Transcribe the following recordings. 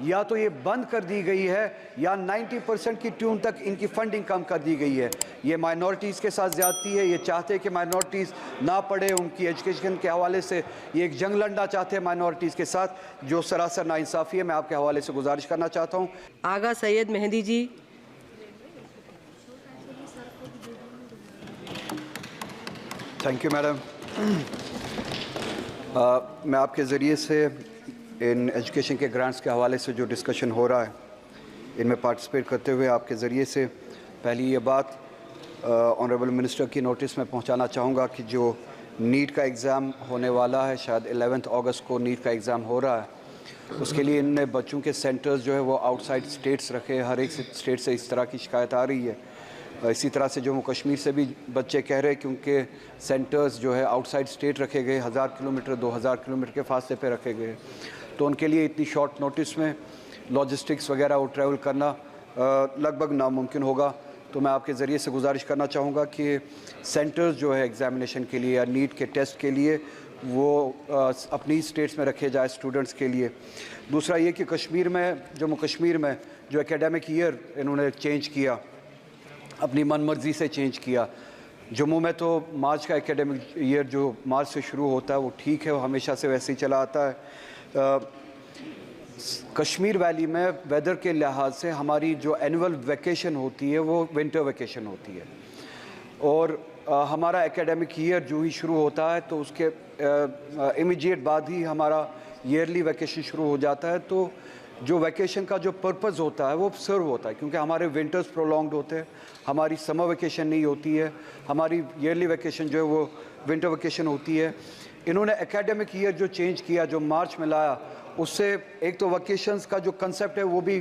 या तो ये बंद कर दी गई है या 90% की ट्यून तक इनकी फंडिंग कम कर दी गई है। ये माइनॉरिटीज़ के साथ ज़्यादती है। ये चाहते हैं कि माइनॉरिटीज़ ना पढ़े, उनकी एजुकेशन के हवाले से ये एक जंग लड़ना चाहते हैं माइनॉरिटीज़ के साथ, जो सरासर नाइंसाफ़ी है। मैं आपके हवाले से गुजारिश करना चाहता हूँ। Agha Syed Mehdi ji. Thank you madam. मैं आपके ज़रिए से इन एजुकेशन के ग्रांट्स के हवाले से जो डिस्कशन हो रहा है, इनमें पार्टिसिपेट करते हुए आपके ज़रिए से पहली ये बात ऑनरेबल मिनिस्टर की नोटिस में पहुंचाना चाहूँगा कि जो नीट का एग्ज़ाम होने वाला है, शायद 11 अगस्त को नीट का एग्ज़ाम हो रहा है, उसके लिए इनने बच्चों के सेंटर्स जो है वो आउटसाइड स्टेट्स रखे। हर एक स्टेट से इस तरह की शिकायत आ रही है। इसी तरह से जम्मू कश्मीर से भी बच्चे कह रहे हैं कि उनके सेंटर्स जो है आउटसाइड स्टेट रखे गए, 1000 किलोमीटर 2000 किलोमीटर के फासले पे रखे गए। तो उनके लिए इतनी शॉर्ट नोटिस में लॉजिस्टिक्स वगैरह वो ट्रैवल करना लगभग नामुमकिन होगा। तो मैं आपके ज़रिए से गुजारिश करना चाहूँगा कि सेंटर्स जो है एग्ज़ामिनेशन के लिए या नीट के टेस्ट के लिए वो अपनी स्टेट्स में रखे जाए स्टूडेंट्स के लिए। दूसरा ये कि कश्मीर में, जम्मू कश्मीर में जो एकेडमिक ईयर इन्होंने चेंज किया, अपनी मनमर्जी से चेंज किया। जम्मू में तो मार्च का एकेडमिक ईयर जो मार्च से शुरू होता है वो ठीक है, वो हमेशा से वैसे ही चला आता है। कश्मीर वैली में वेदर के लिहाज से हमारी जो एनुअल वैकेशन होती है वो विंटर वैकेशन होती है, और हमारा एकेडमिक ईयर जो ही शुरू होता है तो उसके इमीडिएट बाद ही हमारा ईयरली वैकेशन शुरू हो जाता है। तो जो वैकेशन का जो पर्पज़ होता है वो सर्व होता है, क्योंकि हमारे विंटर्स प्रोलॉन्ग्ड होते हैं, हमारी समर वैकेशन नहीं होती है, हमारी ईयरली वैकेशन जो है वो विंटर वैकेशन होती है। इन्होंने एकेडमिक ईयर जो चेंज किया, जो मार्च में लाया, उससे एक तो वैकेशंस का जो कंसेप्ट है वो भी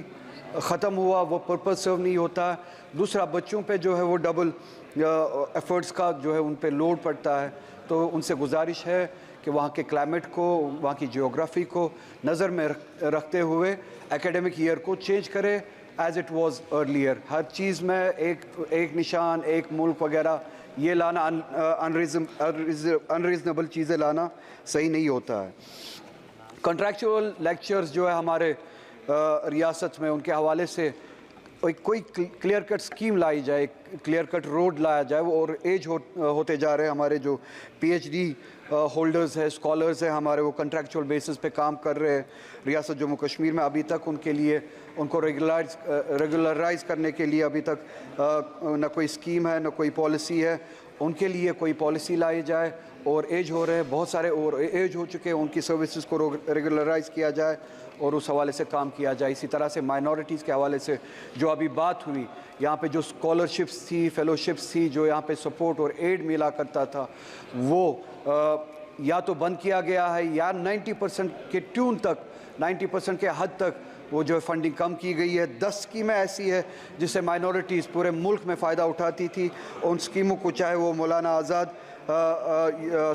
ख़त्म हुआ, वो पर्पज़ सर्व नहीं होता है। दूसरा, बच्चों पे जो है वो डबल एफ़र्ट्स का जो है उन पे लोड पड़ता है। तो उनसे गुजारिश है कि वहाँ के क्लाइमेट को, वहाँ की जियोग्राफी को नज़र में रखते हुए एकेडमिक ईयर को चेंज करें एज़ इट वाज अर्लियर। हर चीज़ में एक निशान, एक मुल्क वगैरह ये लाना, अनरीज़नेबल चीज़ें लाना सही नहीं होता है। कॉन्ट्रैक्चुअल लेक्चर्स जो है हमारे रियासत में, उनके हवाले से कोई क्लियर कट स्कीम लाई जाए, क्लियर कट रोड लाया जाए। और एज होते जा रहे हैं हमारे जो पीएचडी होल्डर्स हैं, स्कॉलर्स हैं हमारे, वो कॉन्ट्रैक्चुअल बेसिस पे काम कर रहे हैं रियासत जम्मू कश्मीर में। अभी तक उनके लिए, उनको रेगुलराइज करने के लिए अभी तक न कोई स्कीम है, न कोई पॉलिसी है। उनके लिए कोई पॉलिसी लाई जाए। और एज हो रहे हैं बहुत सारे, और एज हो चुके हैं, उनकी सर्विसेज को रेगुलराइज किया जाए और उस हवाले से काम किया जाए। इसी तरह से माइनॉरिटीज़ के हवाले से जो अभी बात हुई, यहाँ पे जो स्कॉलरशिप्स थी, फेलोशिप्स थी, जो यहाँ पे सपोर्ट और एड मिला करता था, वो या तो बंद किया गया है या 90% के ट्यून तक, 90% के हद तक वो जो फंडिंग कम की गई है। 10 स्कीमें ऐसी है जिससे माइनॉरिटीज़ पूरे मुल्क में फ़ायदा उठाती थी। उन स्कीमों को, चाहे वो मौलाना आज़ाद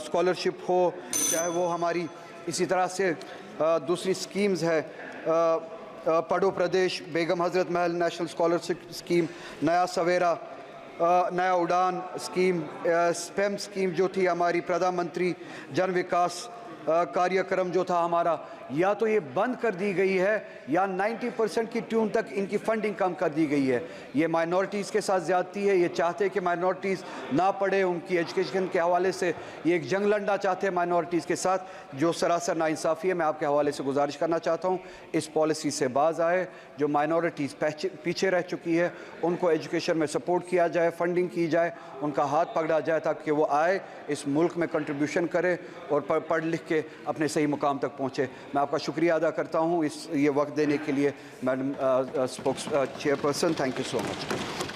स्कॉलरशिप हो, चाहे वो हमारी इसी तरह से दूसरी स्कीम्स है, पढ़ो प्रदेश, बेगम हज़रत महल नेशनल स्कॉलरशिप स्कीम, नया सवेरा, नया उड़ान स्कीम, स्पेम स्कीम जो थी हमारी, प्रधानमंत्री जन विकास कार्यक्रम जो था हमारा, या तो ये बंद कर दी गई है या 90% की ट्यून तक इनकी फंडिंग कम कर दी गई है। ये माइनॉरिटीज़ के साथ ज़्यादती है। ये चाहते हैं कि माइनॉरिटीज़ ना पढ़े, उनकी एजुकेशन के हवाले से ये एक जंग लड़ना चाहते हैं माइनॉरिटीज़ के साथ, जो सरासर नाइंसाफ़ी है। मैं आपके हवाले से गुजारिश करना चाहता हूँ इस पॉलिसी से बाज आए। जो माइनॉरिटीज़ पीछे रह चुकी है उनको एजुकेशन में सपोर्ट किया जाए, फंडिंग की जाए, उनका हाथ पकड़ा जाए ताकि वो आए, इस मुल्क में कंट्रीब्यूशन करे और पढ़ लिख के अपने सही मुकाम तक पहुँचे। मैं आपका शुक्रिया अदा करता हूँ ये वक्त देने के लिए madam spokes chairperson. Thank you so much.